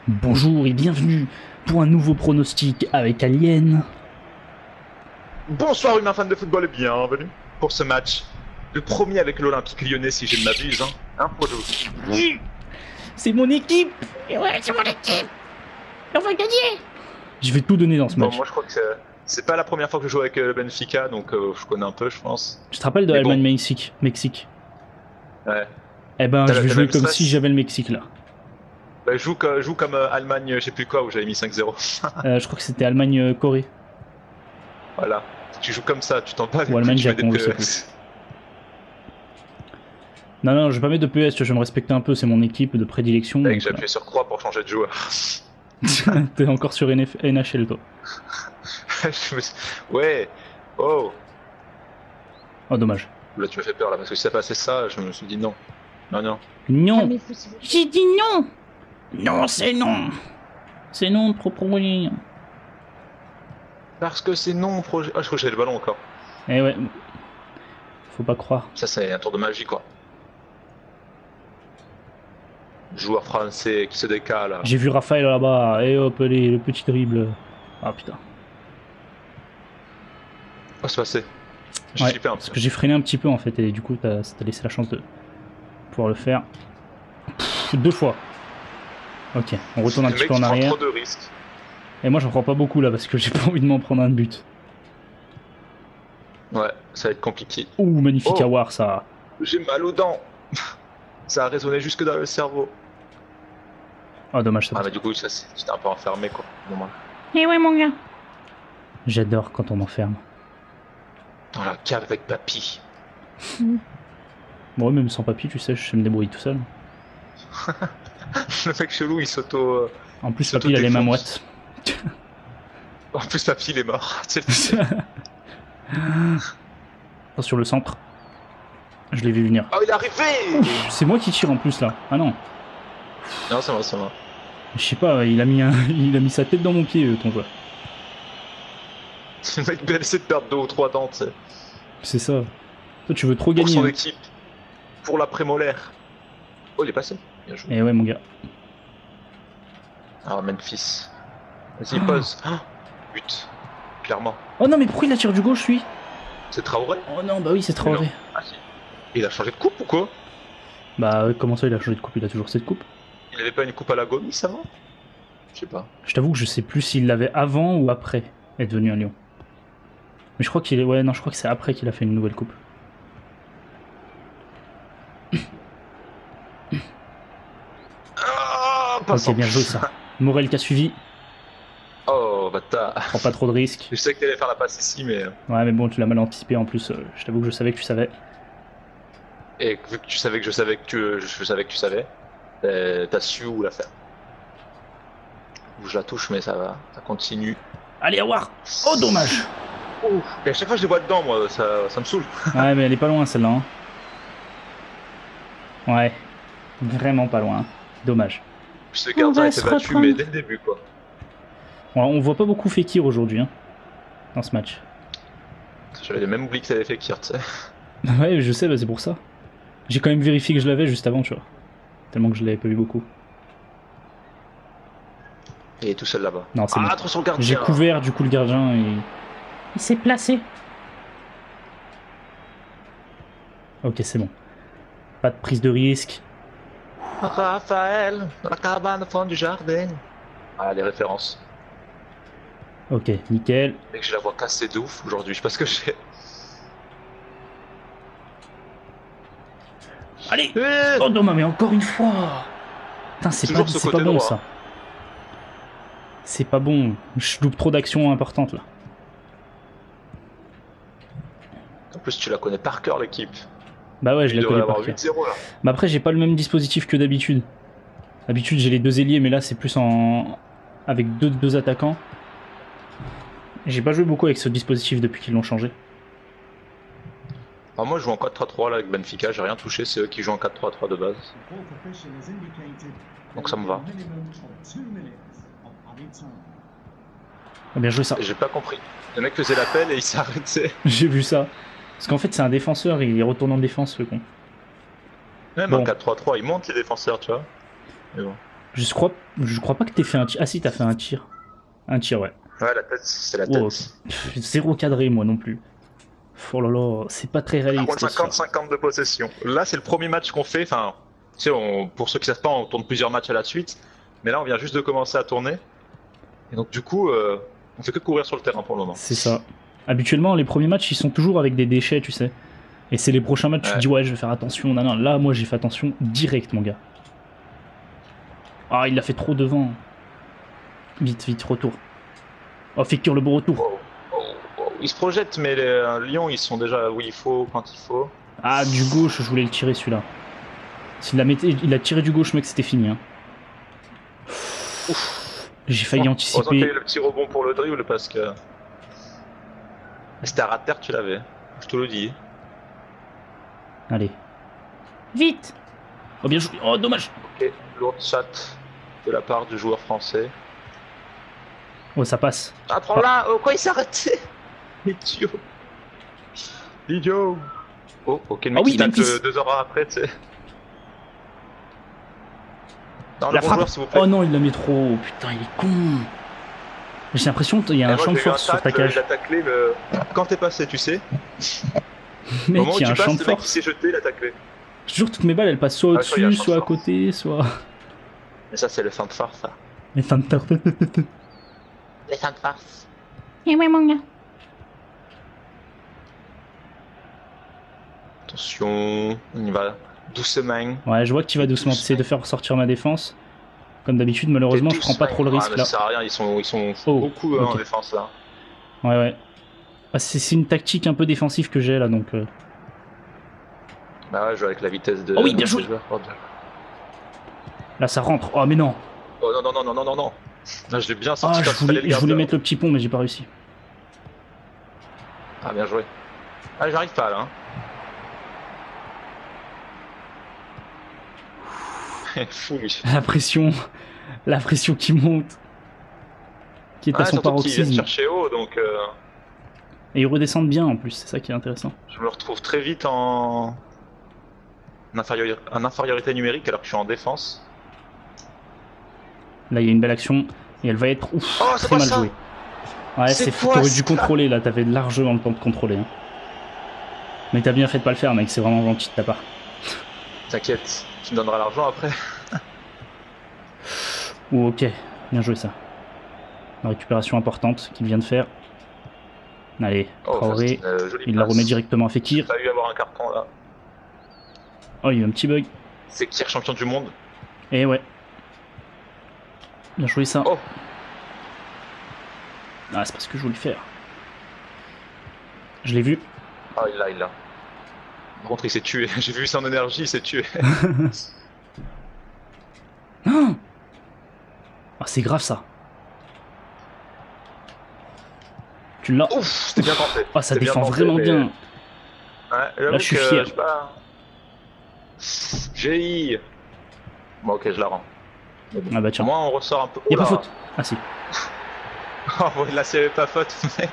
Bonjour et bienvenue pour un nouveau pronostic avec Alien. Bonsoir humains fans de football et bienvenue pour ce match. Le premier avec l'Olympique Lyonnais si je ne m'abuse. Un prono. Oui, c'est mon équipe. Et ouais, c'est mon équipe. Et on va gagner. Je vais tout donner dans ce Bon, match. moi je crois que c'est pas la première fois que je joue avec le Benfica, donc je connais un peu je pense. Tu te rappelles de Mais Allemagne-Mexique Ouais. Eh ben, T'as je vais le jouer même comme stress si j'avais le Mexique là. Bah, je joue comme Allemagne, je sais plus quoi, où j'avais mis 5-0. Je crois que c'était Allemagne-Corée. Voilà. Tu joues comme ça, tu t'en bats. Ou Allemagne-Japon, je sais plus. Non, non, je vais pas mettre de PS, je vais me respecter un peu, c'est mon équipe de prédilection. J'ai Donc, appuyé sur croix pour changer de joueur. T'es encore sur NHL toi. Ouais. Oh. Oh, dommage. Là tu m'as fait peur là, parce que si ça passait ça, je me suis dit non. Non, non. Non, J'ai dit non. non, c'est non. C'est non, proprement. Parce que c'est non projet. Ah, je crois que j'avais le ballon encore. Eh ouais. Faut pas croire. Ça, c'est un tour de magie, quoi. Joueur français qui se décale. J'ai vu Raphaël là-bas, et hop, le petit dribble. Ah putain. Oh, c'est passé. J'ai Ouais, flippé un parce peu. que j'ai freiné un petit peu en fait, et du coup, t'as laissé la chance de pouvoir le faire. Pff, 2 fois. Ok, on retourne un Le petit mec peu en qui prend arrière. trop de risques. Et moi, j'en prends pas beaucoup là, parce que j'ai pas envie de m'en prendre un but. Ouais, ça va être compliqué. Ouh, magnifique Oh. Awar, ça. J'ai mal aux dents. Ça a résonné jusque dans le cerveau. Ah, dommage ça. Ah, mais du coup, ça, c'était un peu enfermé, quoi. Normal. Et ouais, mon gars. J'adore quand on m'enferme. Dans la cave avec papy. Bon, même sans papy, tu sais, je sais me débrouiller tout seul. Le mec chelou, il s'auto. En plus, Ça papy, il a les mains t'auto-défonce. moites. En plus, papy, il est mort. Oh, sur le centre. Je l'ai vu venir. Oh, il est arrivé. C'est moi qui tire en plus là. Ah non. Non, c'est moi, c'est moi. Je sais pas, il a mis sa tête dans mon pied, ton joueur. Le mec peut essayer de perdre 2 ou 3 dents, tu sais. C'est ça. Toi, tu veux trop Pour gagner. son Hein. équipe. Pour la prémolaire. Oh, il est passé. Bien joué. Eh ouais, mon gars. Ah, Memphis. Vas-y, pose. Ah, but. Clairement. Oh non, mais pourquoi il attire du gauche, lui? C'est Traoré. Oh non, bah oui, c'est Traoré. Ah, si. Il a changé de coupe ou quoi? Bah, comment ça, il a changé de coupe? Il a toujours cette coupe. Il avait pas une coupe à la Gomis avant? Je sais pas. Je t'avoue que je sais plus s'il l'avait avant ou après être venu à Lyon. Mais je crois qu'il est. Ouais, non, je crois que c'est après qu'il a fait une nouvelle coupe. Ah, Ok, bien joué ça. Morel qui a suivi. Oh, bâtard. Prends pas trop de risques. Je sais que t'allais faire la passe ici, mais. Ouais, mais bon, tu l'as mal anticipé en plus. Je t'avoue que je savais que tu savais. Et vu que tu savais que je savais que je savais que tu savais, t'as su où la faire. Où je la touche, mais ça va, ça continue. Allez, à voir. Oh, dommage. Et à chaque fois que je les vois dedans, moi, ça me saoule. Ouais, mais elle est pas loin celle-là. Hein. Ouais. Vraiment pas loin. Dommage. Puis le gardien va était se battu, reprendre. mais dès le début, quoi. Ouais, on voit pas beaucoup Fekir aujourd'hui hein, dans ce match. J'avais même oublié que t'avais fait Kirt, tu sais. Ouais, je sais, bah, c'est pour ça. J'ai quand même vérifié que je l'avais juste avant, tu vois. Tellement que je l'avais pas vu beaucoup. Il est tout seul là-bas. Non, c'est bon. Attention le gardien. J'ai couvert du coup le gardien et... Il s'est placé. Ok, c'est bon. Pas de prise de risque. Raphaël, dans la cabane au fond du jardin. Ah, les références. Ok, nickel. Mec, que j'ai la voix cassée de ouf aujourd'hui, je sais pas ce que j'ai. Allez. Oh non, mais encore une fois. Putain, c'est Toujours pas, ce c'est pas côté bon droit. ça. C'est pas bon. Je loupe trop d'actions importantes là. En plus, tu la connais par cœur, l'équipe. Bah ouais, je Il la devrait connais avoir par cœur. 8-0 là. Mais après, j'ai pas le même dispositif que d'habitude. D'habitude, j'ai les 2 ailiers, mais là, c'est plus en... avec deux attaquants. J'ai pas joué beaucoup avec ce dispositif depuis qu'ils l'ont changé. Alors moi, je joue en 4-3-3 là avec Benfica, j'ai rien touché, c'est eux qui jouent en 4-3-3 de base. Donc ça me va. Ah, bien joué ça. Et j'ai pas compris. Le mec faisait l'appel et il s'est arrêté. J'ai vu ça. Parce qu'en fait, c'est un défenseur et il retourne en défense, le con. Même Bon. en 4-3-3, ils montent les défenseurs, tu vois. Mais bon. Je crois pas que t'aies fait un tir. Ah si, t'as fait un tir. Un tir, ouais. Ouais, la tête, c'est la Oh, tête. zéro cadré, moi non plus. Oh là là, c'est pas très Par réaliste. contre, ça. 50-50 de possession. Là, c'est le premier match qu'on fait. Enfin, tu sais, pour ceux qui savent pas, on tourne plusieurs matchs à la suite. Mais là, on vient juste de commencer à tourner. Et donc, du coup, on fait que courir sur le terrain pour le moment. C'est ça. Habituellement, les premiers matchs, ils sont toujours avec des déchets, tu sais. Et c'est les prochains matchs, tu te Ouais. dis, ouais, je vais faire attention. Non, non, là, moi, j'ai fait attention direct, mon gars. Ah, il l'a fait trop devant. Vite, vite, retour. Oh, Fekir, le beau retour. Wow, wow, wow. Ils se projettent, mais les Lyon, ils sont déjà où il faut, quand il faut. Ah, du gauche, je voulais le tirer, celui-là. Il a tiré du gauche, mec, c'était fini. Hein. J'ai failli Heureusement qu'il y a anticiper. eu le petit rebond pour le dribble parce que. C'était à ras de terre, tu l'avais. Je te le dis. Allez. Vite. Oh, bien joué. Oh, dommage. Ok, lourde chatte de la part du joueur français. Oh, ça passe. Ah, prends-la. Oh, quoi, il s'est arrêté. Idiot. Idiot. Oh, ok, le mec Ah oui, qui tacle Memphis. 2 heures après, tu sais. Non, le La bon frappe. joueur, s'il vous plaît. Oh non, il l'a mis trop haut. Putain, il est con. J'ai l'impression qu'il y a Et un moi, champ de j'ai eu un force sur ta tacle, cage. Il a taclé le... quand t'es passé, tu sais. Au Mec, moment où il y a tu un champ passes, de le mec qui force. s'est jeté, il a taclé. Toujours toutes mes balles, elles passent soit Ah, soit il y a un au-dessus, champ de soit à force. côté, soit. Mais ça, c'est le fin de phare, ça. Mais ça me tarde. Les fins de farce. Eh ouais, mon gars. Attention, on y va doucement. Ouais, je vois que tu vas doucement. T'essaies de faire ressortir ma défense. Comme d'habitude, malheureusement, je prends pas trop le risque mais là. ça sert à rien, ils sont Oh, beaucoup en ok. défense là. Ouais, ouais. Ah, c'est une tactique un peu défensive que j'ai là, donc. Bah ouais, je joue avec la vitesse de. Oh oui, bien joué. des joueurs. Oh, bien. Là, ça rentre. Oh, mais non. Oh non, non, non, non, non, non, non. Là, je l'ai bien Ah, sorti quand il fallait le je voulais garder. mettre le petit pont, mais j'ai pas réussi. Ah, bien joué. Ah, j'arrive pas là. Hein. Fou lui. La pression qui monte. Qui est à Ouais, son surtout qu'ils viennent paroxysme. chercher haut, donc Et ils redescendent bien en plus, c'est ça qui est intéressant. je me retrouve très vite en infériorité numérique alors que je suis en défense. Là, il y a une belle action et elle va être ouf, Oh, c'est très quoi mal ça? jouée. Ouais, C'est c'est fou, quoi t'aurais dû ça? contrôler là, t'avais largement le temps de contrôler. Hein. Mais t'as bien fait de pas le faire, mec, c'est vraiment gentil de ta part. T'inquiète, tu me donneras l'argent après. Oh, ok, bien joué ça. La récupération importante qu'il vient de faire. Allez, Oh, ça, Traoré, c'est une jolie il la passe. remet directement à J'ai Fekir. pas eu avoir un carton là. Oh, il y a eu un petit bug. Fekir champion du monde. Et ouais. Bien joué ça. Oh, Ah, c'est pas ce que je voulais faire. Je l'ai vu. ah il l'a. Par contre il s'est tué. J'ai vu son énergie, il s'est tué. Ah, ah, c'est grave ça. Tu l'as. Ouf, c'était bien tenté. Ah, ça C'était défend tenté, vraiment mais- bien. Ouais, j'avoue Là, je suis que, fier. je sais pas. GI. Bon, ok, je la rends. Mais bon. Ah bah Au tiens. moins on ressort un peu. Y'a pas Oula. faute. Ah si. Oh, là c'est pas faute, mec.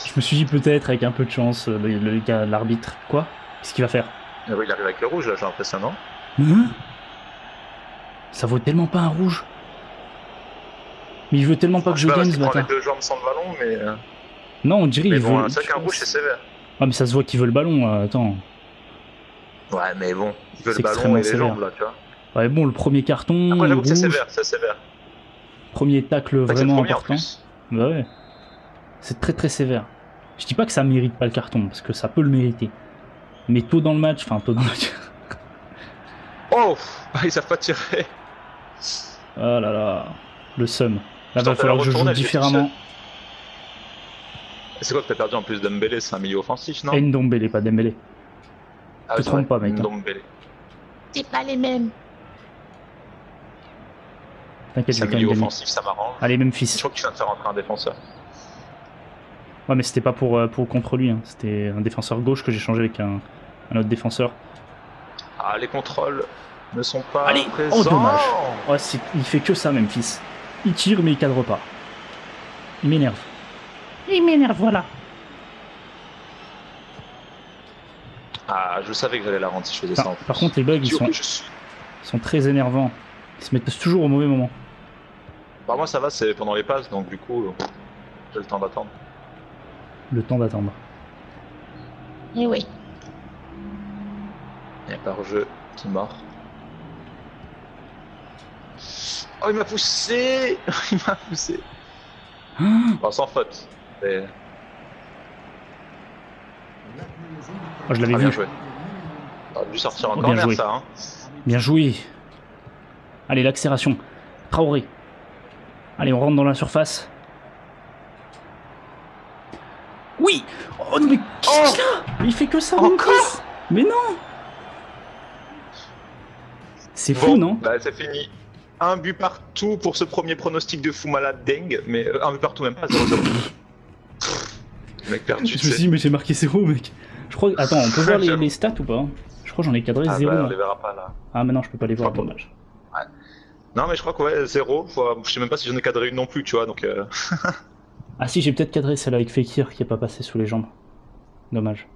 Je me suis dit peut-être avec un peu de chance, le gars, l'arbitre. Quoi? Qu'est-ce qu'il va faire? Ah oui, il arrive avec le rouge là, j'ai l'impression, non? Hein? Ça vaut tellement pas un rouge. Mais il veut tellement pas que je sais pas, gagne parce ce qu'il prend les bâtard. deux jambes sans le ballon, mais. Non, on dirait Mais il bon, veut. c'est vrai qu'un rouge c'est sévère. Ah mais ça se voit qu'il veut le ballon. Attends. Ouais, mais bon, il veut C'est le ballon extrêmement et les sévère. jambes là, tu vois. Ouais bon, le premier carton, Après, j'avoue que c'est rouge, sévère, c'est sévère. premier tacle C'est vraiment le premier en important. plus. Bah ouais. C'est très très sévère. Je dis pas que ça mérite pas le carton, parce que ça peut le mériter. Mais tôt dans le match, enfin tôt dans le match. Oh, ils savent pas tirer. Oh là là, le seum. Là, Putain, va falloir que je joue retourner, elle était différemment. C'est quoi que t'as perdu en plus Dembélé, c'est un milieu offensif, non? Ndombele, pas Dembélé. Ah, te c'est trompe vrai, pas, mec, hein. Ndombele. C'est pas les mêmes. T'inquiète, C'est j'ai un quand même milieu gagné. offensif, ça m'arrange. Allez, Je Memphis. crois que tu viens de faire rentrer un défenseur. Ouais, mais c'était pas pour contre lui. Hein. C'était un défenseur gauche que j'ai changé avec un autre défenseur. Ah, les contrôles ne sont pas Allez. présents. Oh, dommage. Ouais, il fait que ça, Memphis. Il tire, mais il cadre pas. Il m'énerve. Il m'énerve, voilà. Ah, je savais que j'allais la rendre si je faisais ça. Par contre, les bugs, ils sont très énervants. Ils se mettent toujours au mauvais moment. Bah, moi, ça va, c'est pendant les passes, donc du coup, j'ai le temps d'attendre. Le temps d'attendre. Eh oui. Il y a par jeu qui est mort. Oh, il m'a poussé. Il m'a poussé. Bon, sans faute. Mais... Oh, je l'avais Ah, vu. bien joué. On aurait dû sortir en Bien corner, joué. ça. Hein. Bien joué. Allez, l'accélération. Traoré. Allez, on rentre dans la surface. Oui. Oh non mais qu'est-ce là? Il fait que ça. Encore mais non. C'est fou, Bon, non? bah, c'est fini. Un but partout pour ce premier pronostic de fou malade dingue, mais un but partout, même pas 0-0. Le mec perdu. Je me suis dit, mais j'ai marqué 0, mec. Je crois. Attends, on peut voir les stats ou pas? Je crois que j'en ai cadré 0. Bah, on les verra pas là. Ah, mais non, je peux pas les voir, Enfin, dommage. Ouais. Non, mais je crois que ouais, 0. Je sais même pas si j'en ai cadré une non plus, tu vois, donc. Ah, si, j'ai peut-être cadré celle avec Fekir qui est pas passée sous les jambes. Dommage.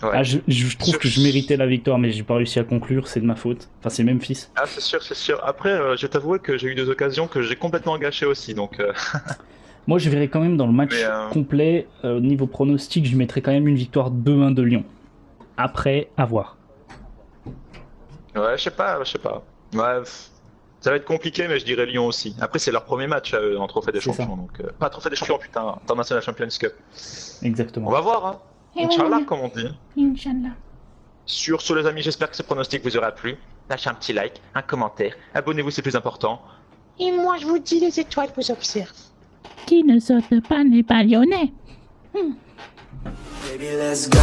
Ouais. Ah, je trouve que je méritais la victoire, mais j'ai pas réussi à conclure, c'est de ma faute. Enfin, c'est Memphis. Ah, c'est sûr, c'est sûr. Après, je vais t'avouer que j'ai eu des occasions que j'ai complètement gâchées aussi, donc. Moi, je verrais quand même dans le match Mais, complet, au niveau pronostic, je mettrais quand même une victoire 2-1 de Lyon. Après, à voir. Ouais, je sais pas. Ouais, ça va être compliqué, mais je dirais Lyon aussi. Après, c'est leur premier match à eux en Trophée des C'est Champions, donc. Pas Trophée des Champions, putain, International Champions Cup. Exactement. On va voir, hein. Eh oui, Inch'Allah, oui. comme on dit. Inch'Allah. Sur ce, les amis, j'espère que ce pronostic vous aura plu. Lâchez un petit like, un commentaire, abonnez-vous, c'est plus important. Et moi, je vous dis, les étoiles vous observent. Qui ne saute pas n'est pas lyonnais. Baby, let's go.